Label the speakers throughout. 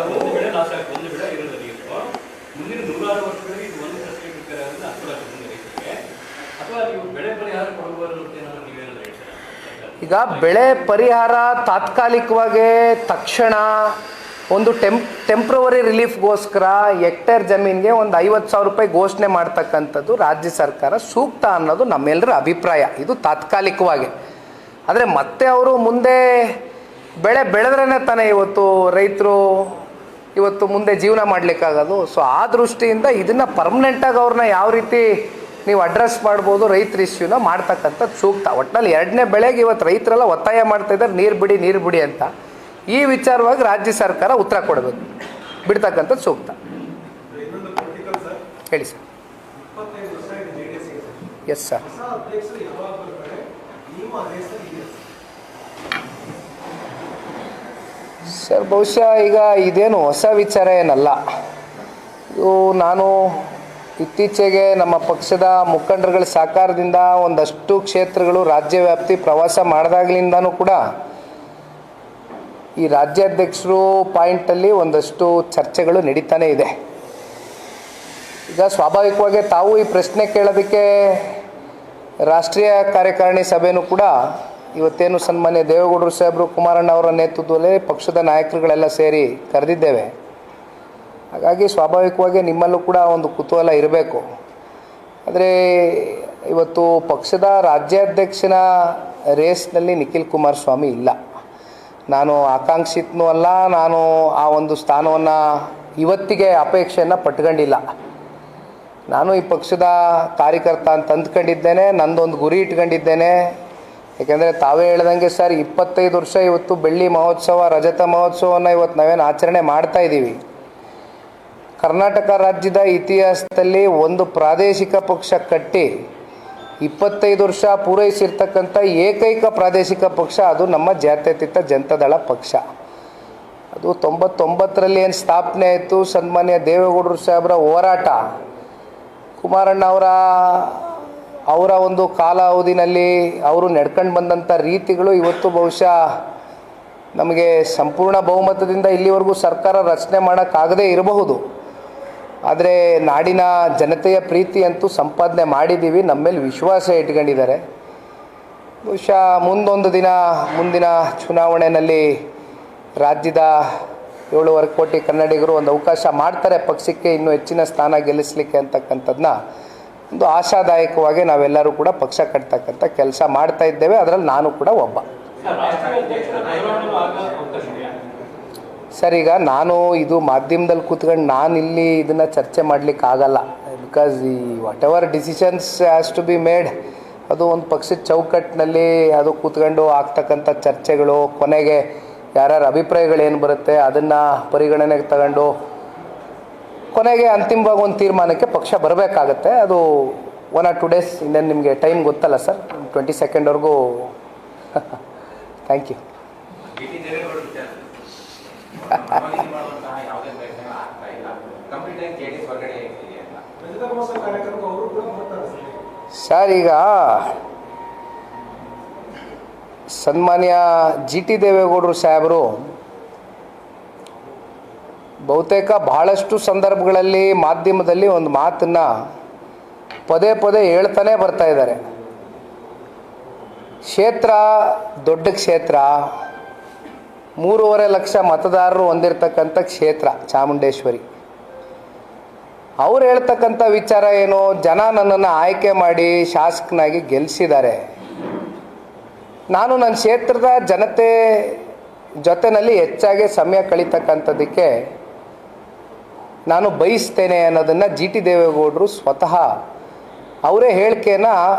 Speaker 1: ಒಂದು ಬೆಳೆ ನಾಶ ಆಗ್ತದೆ, ಒಂದು ಬೆಳೆ ಇರೋದು ನೀರು ಮುಂದಿನ 106 ವರ್ಷಗಳಿಗೆ ಇದು ಒಂದು ಸಸ್ಯ ಪ್ರಿಪೇರ್ ಆಗೋದು ಅನುಕೂಲ ಮುಂದೆ ರೈತರಿಗೆ, ಅಥವಾ ನೀವು ಬೆಳೆ ಪರಿಹಾರ ಕೊಡಬಾರದು ಅಂತ ಏನಾದ್ರು ನೀವೇನಾದ್ರು ಹೇಳ್ತೀರಾ?
Speaker 2: ಈಗ ಬೆಳೆ ಪರಿಹಾರ ತಾತ್ಕಾಲಿಕವಾಗಿ ತಕ್ಷಣ ಒಂದು ಟೆಂಪ್ರವರಿ ರಿಲೀಫ್ಗೋಸ್ಕರ ಹೆಕ್ಟೇರ್ ಜಮೀನಿಗೆ ಒಂದು 50,000 ರೂಪಾಯಿ ಘೋಷಣೆ ಮಾಡ್ತಕ್ಕಂಥದ್ದು ರಾಜ್ಯ ಸರ್ಕಾರ ಸೂಕ್ತ ಅನ್ನೋದು ನಮ್ಮೆಲ್ಲರ ಅಭಿಪ್ರಾಯ. ಇದು ತಾತ್ಕಾಲಿಕವಾಗಿ. ಆದರೆ ಮತ್ತೆ ಅವರು ಮುಂದೆ ಬೆಳೆ ಬೆಳೆದ್ರೇ ತಾನೇ ಇವತ್ತು ರೈತರು ಇವತ್ತು ಮುಂದೆ ಜೀವನ ಮಾಡಲಿಕ್ಕಾಗೋದು. ಸೊ ಆ ದೃಷ್ಟಿಯಿಂದ ಇದನ್ನು ಪರ್ಮನೆಂಟಾಗಿ ಅವ್ರನ್ನ ಯಾವ ರೀತಿ ನೀವು ಅಡ್ರೆಸ್ ಮಾಡ್ಬೋದು, ರೈತರ ಇಶ್ಯೂನ ಮಾಡ್ತಕ್ಕಂಥದ್ದು ಸೂಕ್ತ. ಒಟ್ಟಿನಲ್ಲಿ 2ನೇ ಬೆಳೆಗೆ ಇವತ್ತು ರೈತರೆಲ್ಲ ಒತ್ತಾಯ ಮಾಡ್ತಾಯಿದ್ದಾರೆ ನೀರು ಬಿಡಿ ಅಂತ. ಈ ವಿಚಾರವಾಗಿ ರಾಜ್ಯ ಸರ್ಕಾರ ಉತ್ತರ ಕೊಡಬೇಕು, ಬಿಡ್ತಕ್ಕಂಥದ್ದು ಸೂಕ್ತ. ಹೇಳಿ ಸರ್. Yes sir. ಸರ್ ಬಹುಶಃ ಈಗ ಇದೇನು ಹೊಸ ವಿಚಾರ ಏನಲ್ಲ. ಇದು ನಾನು ಇತ್ತೀಚೆಗೆ ನಮ್ಮ ಪಕ್ಷದ ಮುಖಂಡರುಗಳ ಸಹಕಾರದಿಂದ ಒಂದಷ್ಟು ಕ್ಷೇತ್ರಗಳು ರಾಜ್ಯ ವ್ಯಾಪ್ತಿ ಪ್ರವಾಸ ಮಾಡಿದಾಗಲಿಂದನೂ ಕೂಡ ಈ ರಾಜ್ಯಾಧ್ಯಕ್ಷರು ಪಾಯಿಂಟಲ್ಲಿ ಒಂದಷ್ಟು ಚರ್ಚೆಗಳು ನಡೀತಾನೇ ಇದೆ. ಈಗ ಸ್ವಾಭಾವಿಕವಾಗಿ ತಾವು ಈ ಪ್ರಶ್ನೆ ಕೇಳೋದಕ್ಕೆ ರಾಷ್ಟ್ರೀಯ ಕಾರ್ಯಕಾರಿಣಿ ಸಭೆಯೂ ಕೂಡ ಇವತ್ತೇನು ಸನ್ಮಾನ್ಯ ದೇವೇಗೌಡರು ಸಾಹೇಬರು ಕುಮಾರಣ್ಣ ಅವರ ನೇತೃತ್ವದಲ್ಲಿ ಪಕ್ಷದ ನಾಯಕರುಗಳೆಲ್ಲ ಸೇರಿ ಕರೆದಿದ್ದೇವೆ. ಹಾಗಾಗಿ ಸ್ವಾಭಾವಿಕವಾಗಿ ನಿಮ್ಮಲ್ಲೂ ಕೂಡ ಒಂದು ಕುತೂಹಲ ಇರಬೇಕು. ಆದರೆ ಇವತ್ತು ಪಕ್ಷದ ರಾಜ್ಯಾಧ್ಯಕ್ಷನ ರೇಸ್ನಲ್ಲಿ ನಿಖಿಲ್ ಕುಮಾರಸ್ವಾಮಿ ಇಲ್ಲ. ನಾನು ಆಕಾಂಕ್ಷಿತನೂ ಅಲ್ಲ, ನಾನು ಆ ಒಂದು ಸ್ಥಾನವನ್ನು ಇವತ್ತಿಗೆ ಅಪೇಕ್ಷೆಯನ್ನು ಪಟ್ಕೊಂಡಿಲ್ಲ. ನಾನು ಈ ಪಕ್ಷದ ಕಾರ್ಯಕರ್ತ ಅಂತ ಅಂದ್ಕೊಂಡಿದ್ದೇನೆ, ನಂದೊಂದು ಗುರಿ ಇಟ್ಕೊಂಡಿದ್ದೇನೆ. ಯಾಕೆಂದರೆ ತಾವೇ ಹೇಳ್ದಂಗೆ ಸರ್ 25 ವರ್ಷ ಇವತ್ತು ಬೆಳ್ಳಿ ಮಹೋತ್ಸವ, ರಜತ ಮಹೋತ್ಸವವನ್ನು ಇವತ್ತು ನಾವೇನು ಆಚರಣೆ ಮಾಡ್ತಾಯಿದ್ದೀವಿ. ಕರ್ನಾಟಕ ರಾಜ್ಯದ ಇತಿಹಾಸದಲ್ಲಿ ಒಂದು ಪ್ರಾದೇಶಿಕ ಪಕ್ಷ ಕಟ್ಟಿ 25 ವರ್ಷ ಪೂರೈಸಿರ್ತಕ್ಕಂಥ ಏಕೈಕ ಪ್ರಾದೇಶಿಕ ಪಕ್ಷ ಅದು ನಮ್ಮ ಜಾತ್ಯತೀತ ಜನತಾದಳ ಪಕ್ಷ. ಅದು 99ರಲ್ಲಿ ಏನು ಸ್ಥಾಪನೆ ಆಯಿತು, ಸನ್ಮಾನ್ಯ ದೇವೇಗೌಡರು ಸಾಹೇಬರ ಹೋರಾಟ, ಕುಮಾರಣ್ಣ ಅವರ ಒಂದು ಕಾಲ ಅವಧಿನಲ್ಲಿ ಅವರು ನಡ್ಕೊಂಡು ಬಂದಂಥ ರೀತಿಗಳು ಇವತ್ತು ಬಹುಶಃ ನಮಗೆ ಸಂಪೂರ್ಣ ಬಹುಮತದಿಂದ ಇಲ್ಲಿವರೆಗೂ ಸರ್ಕಾರ ರಚನೆ ಮಾಡೋಕ್ಕಾಗದೇ ಇರಬಹುದು. ಆದರೆ ನಾಡಿನ ಜನತೆಯ ಪ್ರೀತಿ ಅಂತೂ ಸಂಪಾದನೆ ಮಾಡಿದ್ದೀವಿ, ನಮ್ಮ ಮೇಲೆ ವಿಶ್ವಾಸ ಇಟ್ಕೊಂಡಿದ್ದಾರೆ. ಬಹುಶಃ ಮುಂದೊಂದು ದಿನ ಮುಂದಿನ ಚುನಾವಣೆಯಲ್ಲಿ ರಾಜ್ಯದ 7.25 ಕೋಟಿ ಕನ್ನಡಿಗರು ಒಂದು ಅವಕಾಶ ಮಾಡ್ತಾರೆ ಪಕ್ಷಕ್ಕೆ ಇನ್ನೂ ಹೆಚ್ಚಿನ ಸ್ಥಾನ ಗೆಲ್ಲಿಸಲಿಕ್ಕೆ ಅಂತಕ್ಕಂಥದ್ದನ್ನ ಒಂದು ಆಶಾದಾಯಕವಾಗಿ ನಾವೆಲ್ಲರೂ ಕೂಡ ಪಕ್ಷ ಕಟ್ತಕ್ಕಂಥ ಕೆಲಸ ಮಾಡ್ತಾ ಇದ್ದೇವೆ. ಅದರಲ್ಲಿ ನಾನು ಕೂಡ ಒಬ್ಬ. ಸರ್ ಈಗ ನಾನು ಇದು ಮಾಧ್ಯಮದಲ್ಲಿ ಕೂತ್ಕೊಂಡು ನಾನಿಲ್ಲಿ ಇದನ್ನು ಚರ್ಚೆ ಮಾಡಲಿಕ್ಕೆ ಆಗಲ್ಲ. ಬಿಕಾಸ್ ಈ whatever decisions has to be made, ಅದು ಒಂದು ಪಕ್ಷದ ಚೌಕಟ್ಟಿನಲ್ಲಿ ಅದು ಕೂತ್ಕೊಂಡು ಆಗ್ತಕ್ಕಂಥ ಚರ್ಚೆಗಳು, ಕೊನೆಗೆ ಯಾರ್ಯಾರ ಅಭಿಪ್ರಾಯಗಳೇನು ಬರುತ್ತೆ ಅದನ್ನು ಪರಿಗಣನೆಗೆ ತಗೊಂಡು ಕೊನೆಗೆ ಅಂತಿಮವಾಗಿ ಒಂದು ತೀರ್ಮಾನಕ್ಕೆ ಪಕ್ಷ ಬರಬೇಕಾಗತ್ತೆ. ಅದು 1 or 2 ಡೇಸ್ ಇನ್ನೇನು ನಿಮಗೆ ಟೈಮ್ ಗೊತ್ತಲ್ಲ sir, 22nd thank you. Sir ಈಗ ಸನ್ಮಾನ್ಯ GT ದೇವೇಗೌಡರು ಸಾಹೇಬರು ಬಹುತೇಕ ಬಹಳಷ್ಟು ಸಂದರ್ಭಗಳಲ್ಲಿ ಮಾಧ್ಯಮದಲ್ಲಿ ಒಂದು ಮಾತನ್ನು ಪದೇ ಪದೇ ಹೇಳ್ತಾನೆ ಬರ್ತಾ ಇದ್ದಾರೆ. ಕ್ಷೇತ್ರ ದೊಡ್ಡ ಕ್ಷೇತ್ರ, 3.5 ಲಕ್ಷ ಮತದಾರರು ಹೊಂದಿರತಕ್ಕಂಥ ಕ್ಷೇತ್ರ ಚಾಮುಂಡೇಶ್ವರಿ. ಅವ್ರು ಹೇಳ್ತಕ್ಕಂಥ ವಿಚಾರ ಏನು, ಜನ ನನ್ನನ್ನು ಆಯ್ಕೆ ಮಾಡಿ ಶಾಸಕನಾಗಿ ಗೆಲ್ಲಿಸಿದ್ದಾರೆ, ನಾನು ನನ್ನ ಕ್ಷೇತ್ರದ ಜನತೆ ಜೊತೆಯಲ್ಲಿ ಹೆಚ್ಚಾಗಿ ಸಮಯ ಕಳೀತಕ್ಕಂಥದ್ದಕ್ಕೆ ನಾನು ಬಯಸ್ತೇನೆ ಅನ್ನೋದನ್ನು GT ದೇವೇಗೌಡರು ಸ್ವತಃ ಅವರೇ ಹೇಳಿಕೆಯನ್ನು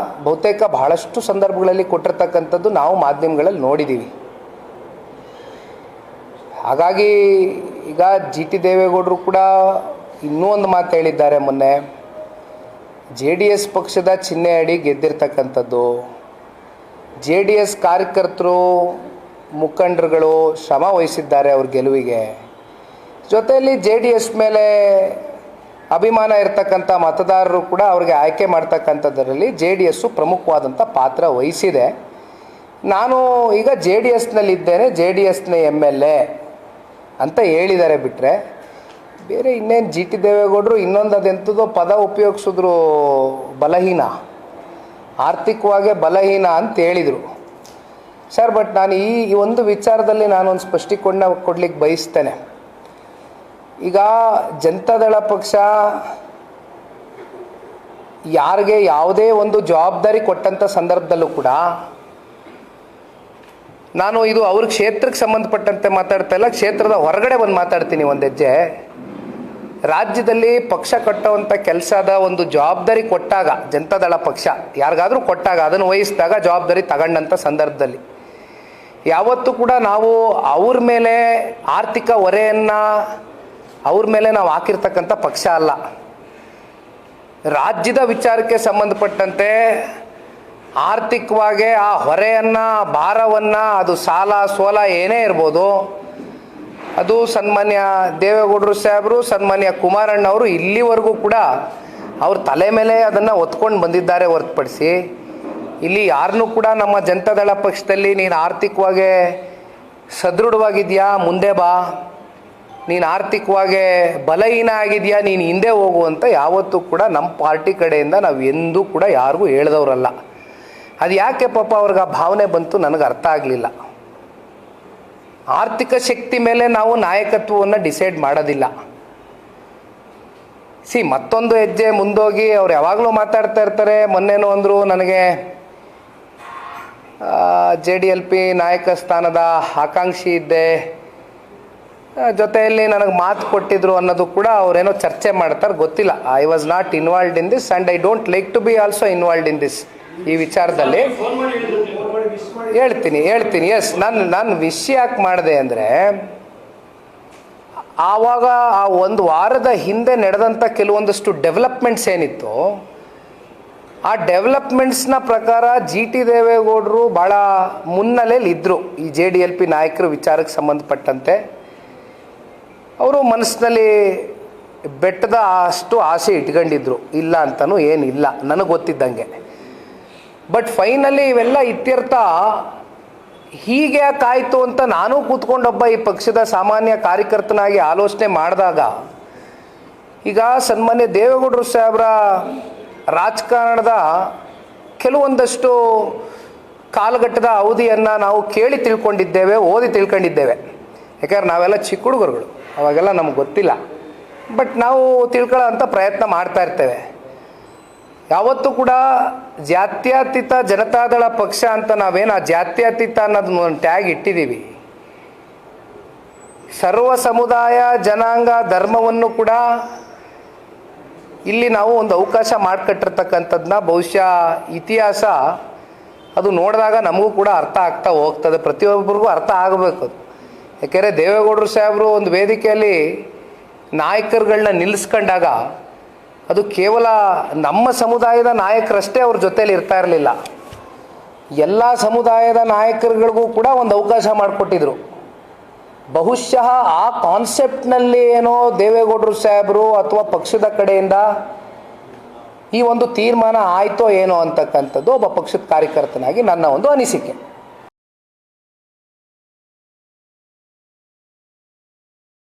Speaker 2: ಬಹುತೇಕ ಬಹಳಷ್ಟು ಸಂದರ್ಭಗಳಲ್ಲಿ ಕೊಟ್ಟಿರ್ತಕ್ಕಂಥದ್ದು ನಾವು ಮಾಧ್ಯಮಗಳಲ್ಲಿ ನೋಡಿದ್ದೀವಿ. ಹಾಗಾಗಿ ಈಗ GT ದೇವೇಗೌಡರು ಕೂಡ ಇನ್ನೂ ಒಂದು ಮಾತು ಹೇಳಿದ್ದಾರೆ. ಮೊನ್ನೆ JDS ಪಕ್ಷದ ಚಿಹ್ನೆ ಅಡಿ ಗೆದ್ದಿರ್ತಕ್ಕಂಥದ್ದು, JDS ಕಾರ್ಯಕರ್ತರು ಮುಖಂಡರುಗಳು ಶ್ರಮ ವಹಿಸಿದ್ದಾರೆ ಅವ್ರ ಗೆಲುವಿಗೆ. ಜೊತೆಯಲ್ಲಿ JDS ಮೇಲೆ ಅಭಿಮಾನ ಇರತಕ್ಕಂಥ ಮತದಾರರು ಕೂಡ ಅವ್ರಿಗೆ ಆಯ್ಕೆ ಮಾಡ್ತಕ್ಕಂಥದ್ದರಲ್ಲಿ JDS ಪ್ರಮುಖವಾದಂಥ ಪಾತ್ರ ವಹಿಸಿದೆ. ನಾನು ಈಗ JDSನಲ್ಲಿದ್ದೇನೆ, JDSನ MLA. ಅಂತ ಹೇಳಿದ್ದಾರೆ ಬಿಟ್ಟರೆ ಬೇರೆ ಇನ್ನೇನು ಜಿ ಟಿ ದೇವೇಗೌಡರು ಇನ್ನೊಂದು ಅದೆಂಥದ್ದೋ ಪದ ಉಪಯೋಗಿಸಿದ್ರು, ಬಲಹೀನ, ಆರ್ಥಿಕವಾಗಿ ಬಲಹೀನ ಅಂತ ಹೇಳಿದರು ಸರ್. ಬಟ್ ನಾನು ಈ ಒಂದು ವಿಚಾರದಲ್ಲಿ ನಾನೊಂದು ಸ್ಪಷ್ಟೀಕರಣ ಕೊಡ್ಲಿಕ್ಕೆ ಬಯಸ್ತೇನೆ. ಈಗ ಜನತಾದಳ ಪಕ್ಷ ಯಾರಿಗೆ ಯಾವುದೇ ಒಂದು ಜವಾಬ್ದಾರಿ ಕೊಟ್ಟಂಥ ಸಂದರ್ಭದಲ್ಲೂ ಕೂಡ, ನಾನು ಇದು ಅವ್ರ ಕ್ಷೇತ್ರಕ್ಕೆ ಸಂಬಂಧಪಟ್ಟಂತೆ ಮಾತಾಡ್ತಾ ಇಲ್ಲ, ಕ್ಷೇತ್ರದ ಹೊರಗಡೆ ಬಂದು ಮಾತಾಡ್ತೀನಿ ಒಂದು ಹೆಜ್ಜೆ. ರಾಜ್ಯದಲ್ಲಿ ಪಕ್ಷ ಕಟ್ಟುವಂಥ ಕೆಲಸದ ಒಂದು ಜವಾಬ್ದಾರಿ ಕೊಟ್ಟಾಗ, ಜನತಾದಳ ಪಕ್ಷ ಯಾರಿಗಾದರೂ ಕೊಟ್ಟಾಗ, ಅದನ್ನು ವಹಿಸಿದಾಗ ಜವಾಬ್ದಾರಿ ತಗೊಂಡಂಥ ಸಂದರ್ಭದಲ್ಲಿ ಯಾವತ್ತೂ ಕೂಡ ನಾವು ಅವ್ರ ಮೇಲೆ ಆರ್ಥಿಕ ಹೊರೆಯನ್ನು ಅವ್ರ ಮೇಲೆ ನಾವು ಹಾಕಿರ್ತಕ್ಕಂಥ ಪಕ್ಷ ಅಲ್ಲ. ರಾಜ್ಯದ ವಿಚಾರಕ್ಕೆ ಸಂಬಂಧಪಟ್ಟಂತೆ ಆರ್ಥಿಕವಾಗಿ ಆ ಹೊರೆಯನ್ನು, ಭಾರವನ್ನು, ಅದು ಸಾಲ ಸೋಲ ಏನೇ ಇರ್ಬೋದು, ಅದು ಸನ್ಮಾನ್ಯ ದೇವೇಗೌಡರು ಸಾಹೇಬರು, ಸನ್ಮಾನ್ಯ ಕುಮಾರಣ್ಣವರು ಇಲ್ಲಿವರೆಗೂ ಕೂಡ ಅವ್ರ ತಲೆ ಮೇಲೆ ಅದನ್ನು ಹೊತ್ಕೊಂಡು ಬಂದಿದ್ದಾರೆ ಹೊರತುಪಡಿಸಿ ಇಲ್ಲಿ ಯಾರನ್ನೂ ಕೂಡ ನಮ್ಮ ಜನತಾದಳ ಪಕ್ಷದಲ್ಲಿ ನೀನು ಆರ್ಥಿಕವಾಗಿ ಸದೃಢವಾಗಿದೆಯಾ ಮುಂದೆ ಬಾ, ನೀನು ಆರ್ಥಿಕವಾಗಿ ಬಲಹೀನ ಆಗಿದೆಯಾ ನೀನು ಹಿಂದೆ ಹೋಗು ಅಂತ ಯಾವತ್ತೂ ಕೂಡ ನಮ್ಮ ಪಾರ್ಟಿ ಕಡೆಯಿಂದ ನಾವು ಎಂದೂ ಕೂಡ ಯಾರಿಗೂ ಹೇಳ್ದವ್ರಲ್ಲ. ಅದು ಯಾಕೆ ಪಾಪ ಅವ್ರಿಗೆ ಆ ಭಾವನೆ ಬಂತು ನನಗೆ ಅರ್ಥ ಆಗಲಿಲ್ಲ. ಆರ್ಥಿಕ ಶಕ್ತಿ ಮೇಲೆ ನಾವು ನಾಯಕತ್ವವನ್ನು ಡಿಸೈಡ್ ಮಾಡೋದಿಲ್ಲ. ಮತ್ತೊಂದು ಹೆಜ್ಜೆ ಮುಂದೋಗಿ ಅವ್ರು ಯಾವಾಗಲೂ ಮಾತಾಡ್ತಾ ಇರ್ತಾರೆ. ಮೊನ್ನೆನೂ ಅಂದರು ನನಗೆ JDLP ನಾಯಕ ಸ್ಥಾನದ ಆಕಾಂಕ್ಷಿ ಇದ್ದೆ, ಜೊತೆಯಲ್ಲಿ ನನಗೆ ಮಾತು ಕೊಟ್ಟಿದ್ರು ಅನ್ನೋದು ಕೂಡ ಅವರೇನೋ ಚರ್ಚೆ ಮಾಡ್ತಾರೆ, ಗೊತ್ತಿಲ್ಲ. I was not involved in this and I don't like to be also involved in this. ಈ ವಿಚಾರದಲ್ಲಿ ಹೇಳ್ತೀನಿ ಎಸ್. ನಾನು ವಿಷಯ ಯಾಕೆ ಮಾಡಿದೆ ಅಂದರೆ, ಆವಾಗ ಆ ಒಂದು ವಾರದ ಹಿಂದೆ ನಡೆದಂಥ ಕೆಲವೊಂದಷ್ಟು ಡೆವಲಪ್ಮೆಂಟ್ಸ್ ಏನಿತ್ತು, ಆ ಡೆವಲಪ್ಮೆಂಟ್ಸ್ನ ಪ್ರಕಾರ ಜಿ ಟಿ ದೇವೇಗೌಡರು ಭಾಳ ಮುನ್ನೆಲೆಯಲ್ಲಿ ಇದ್ದರು. ಈ JDLP ನಾಯಕರ ವಿಚಾರಕ್ಕೆ ಸಂಬಂಧಪಟ್ಟಂತೆ ಅವರು ಮನಸ್ಸಿನಲ್ಲಿ ಬೆಟ್ಟದ ಅಷ್ಟು ಆಸೆ ಇಟ್ಕೊಂಡಿದ್ರು, ಇಲ್ಲ ಅಂತಲೂ ಏನಿಲ್ಲ ನನಗೆ ಗೊತ್ತಿದ್ದಂಗೆ. ಬಟ್ ಫೈನಲಿ ಇವೆಲ್ಲ ಇತ್ಯರ್ಥ ಹೀಗೆ ಯಾಕಾಯಿತು ಅಂತ ನಾನು ಕೂತ್ಕೊಂಡೊಬ್ಬ ಈ ಪಕ್ಷದ ಸಾಮಾನ್ಯ ಕಾರ್ಯಕರ್ತನಾಗಿ ಆಲೋಚನೆ ಮಾಡಿದಾಗ, ಈಗ ಸನ್ಮಾನ್ಯ ದೇವೇಗೌಡರು ಸಾಹೇಬರ ರಾಜಕಾರಣದ ಕೆಲವೊಂದಷ್ಟು ಕಾಲಘಟ್ಟದ ಅವಧಿಯನ್ನು ನಾವು ಕೇಳಿ ತಿಳ್ಕೊಂಡಿದ್ದೇವೆ, ಓದಿ ತಿಳ್ಕೊಂಡಿದ್ದೇವೆ. ಯಾಕಂದ್ರೆ ನಾವೆಲ್ಲ ಚಿಕ್ಕ ಹುಡುಗರುಗಳು, ಅವಾಗೆಲ್ಲ ನಮ್ಗೆ ಗೊತ್ತಿಲ್ಲ. ಬಟ್ ನಾವು ತಿಳ್ಕೊಳ್ಳೋ ಅಂಥ ಪ್ರಯತ್ನ ಮಾಡ್ತಾ ಇರ್ತೇವೆ. ಯಾವತ್ತೂ ಕೂಡ ಜಾತ್ಯತೀತ ಜನತಾದಳ ಪಕ್ಷ ಅಂತ ನಾವೇನು ಆ ಜಾತ್ಯತೀತ ಅನ್ನೋದನ್ನ ಒಂದು ಟ್ಯಾಗ್ ಇಟ್ಟಿದ್ದೀವಿ. ಸರ್ವ ಸಮುದಾಯ ಜನಾಂಗ ಧರ್ಮವನ್ನು ಕೂಡ ಇಲ್ಲಿ ನಾವು ಒಂದು ಅವಕಾಶ ಮಾಡಿಕೊಟ್ಟಿರ್ತಕ್ಕಂಥದ್ದನ್ನ ಬಹುಶಃ ಇತಿಹಾಸ ಅದು ನೋಡಿದಾಗ ನಮಗೂ ಕೂಡ ಅರ್ಥ ಆಗ್ತಾ ಹೋಗ್ತದೆ, ಪ್ರತಿಯೊಬ್ಬರಿಗೂ ಅರ್ಥ ಆಗಬೇಕು. ಯಾಕೆಂದರೆ ದೇವೇಗೌಡರು ಸಾಹೇಬರು ಒಂದು ವೇದಿಕೆಯಲ್ಲಿ ನಾಯಕರುಗಳನ್ನ ನಿಲ್ಲಿಸ್ಕೊಂಡಾಗ ಅದು ಕೇವಲ ನಮ್ಮ ಸಮುದಾಯದ ನಾಯಕರಷ್ಟೇ ಅವ್ರ ಜೊತೇಲಿ ಇರ್ತಾ ಇರಲಿಲ್ಲ, ಎಲ್ಲ ಸಮುದಾಯದ ನಾಯಕರುಗಳಿಗೂ ಕೂಡ ಒಂದು ಅವಕಾಶ ಮಾಡಿಕೊಟ್ಟಿದ್ರು. ಬಹುಶಃ ಆ ಕಾನ್ಸೆಪ್ಟ್ನಲ್ಲಿ ಏನೋ ದೇವೇಗೌಡರು ಸಾಹೇಬರು ಅಥವಾ ಪಕ್ಷದ ಕಡೆಯಿಂದ ಈ ಒಂದು ತೀರ್ಮಾನ ಆಯಿತೋ ಏನೋ ಅಂತಕ್ಕಂಥದ್ದು ಒಬ್ಬ ಪಕ್ಷದ ಕಾರ್ಯಕರ್ತನಾಗಿ ನನ್ನ ಒಂದು ಅನಿಸಿಕೆ.